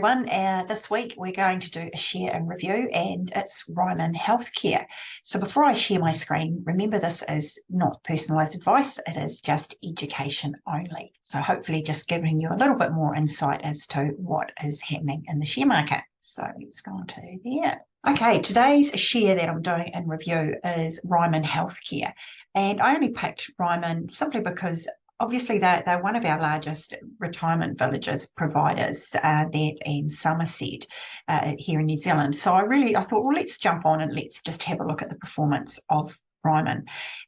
everyone. This week we're going to do a share and review, and it's Ryman Healthcare. So before I share my screen, remember this is not personalised advice, it is just education only. So hopefully just giving you a little bit more insight as to what is happening in the share market. So let's go on to there. Okay, today's share that I'm doing in review is Ryman Healthcare. And I only picked Ryman simply because obviously, they're one of our largest retirement villages providers there in Somerset here in New Zealand. So I thought, well, let's jump on and let's just have a look at the performance of Ryman.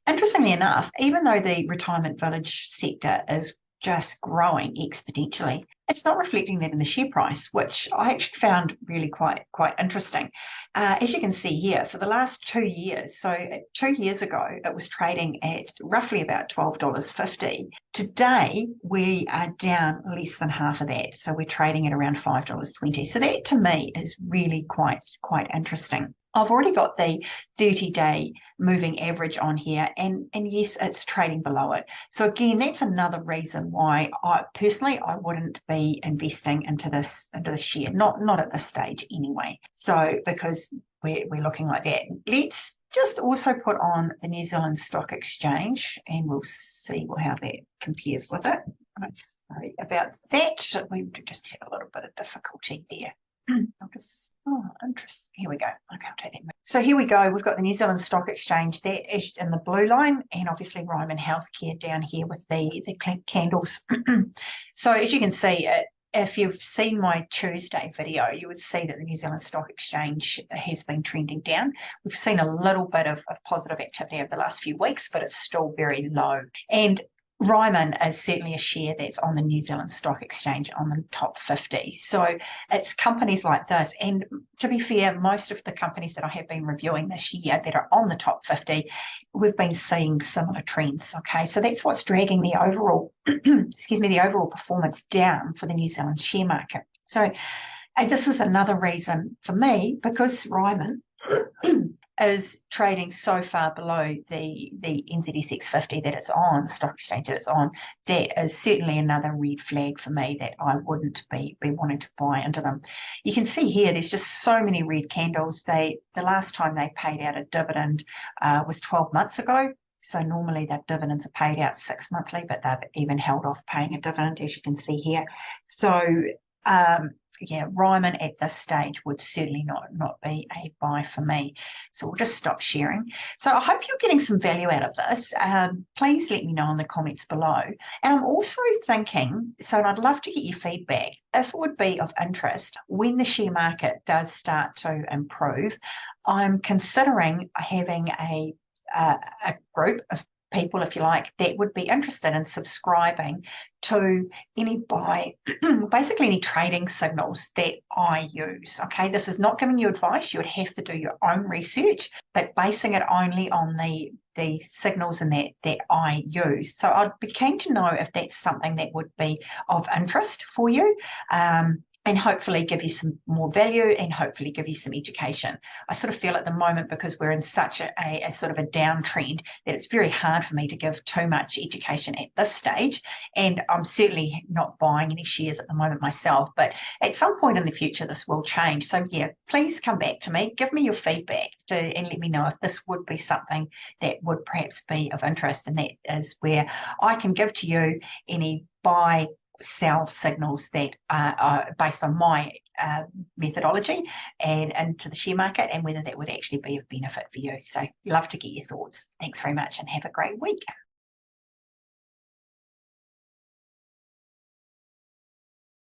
Interestingly enough, even though the retirement village sector is just growing exponentially, it's not reflecting that in the share price, which I actually found really quite interesting. As you can see here, for the last 2 years, so 2 years ago, it was trading at roughly about $12.50. Today, we are down less than half of that. So we're trading at around $5.20. So that to me is really quite interesting. I've already got the 30-day moving average on here, and yes, it's trading below it. So again, that's another reason why I wouldn't be investing into this share, not at this stage anyway. So because we're looking like that. Let's just also put on the New Zealand Stock Exchange, and we'll see how that compares with it. Right, sorry about that. We just had a little bit of difficulty there. Interesting. Here we go. Okay, I'll take that. So here we go. We've got the New Zealand Stock Exchange that is in the blue line, and obviously Ryman Healthcare down here with the candles. So as you can see, if you've seen my Tuesday video, you would see that the New Zealand Stock Exchange has been trending down. We've seen a little bit of positive activity over the last few weeks, but it's still very low. And Ryman is certainly a share that's on the New Zealand Stock Exchange on the top 50. So it's companies like this. And to be fair, most of the companies that I have been reviewing this year that are on the top 50, we've been seeing similar trends. Okay, so that's what's dragging the overall, the overall performance down for the New Zealand share market. So this is another reason for me, because Ryman is trading so far below the NZSX 50 that it's on, the stock exchange that it's on. That is certainly another red flag for me that I wouldn't be wanting to buy into them. You can see here there's just so many red candles. The last time they paid out a dividend was 12 months ago. So normally their dividends are paid out 6 monthly, but they've even held off paying a dividend, as you can see here. So yeah, Ryman at this stage would certainly not be a buy for me. So we'll just stop sharing. So I hope you're getting some value out of this. Please let me know in the comments below. And I'm also thinking, so I'd love to get your feedback, if it would be of interest, when the share market does start to improve, I'm considering having a group of people, if you like, that would be interested in subscribing to basically any trading signals that I use. Okay, this is not giving you advice. You would have to do your own research, but basing it only on the signals and that I use. So I'd be keen to know if that's something that would be of interest for you. And hopefully give you some more value and hopefully give you some education. I sort of feel at the moment, because we're in such a sort of a downtrend, that it's very hard for me to give too much education at this stage. And I'm certainly not buying any shares at the moment myself, but at some point in the future, this will change. So yeah, please come back to me, give me your feedback and let me know if this would be something that would perhaps be of interest. And that is where I can give to you any buy sell signals that are based on my methodology and into the share market, and whether that would actually be of benefit for you. So love to get your thoughts. Thanks very much and have a great week.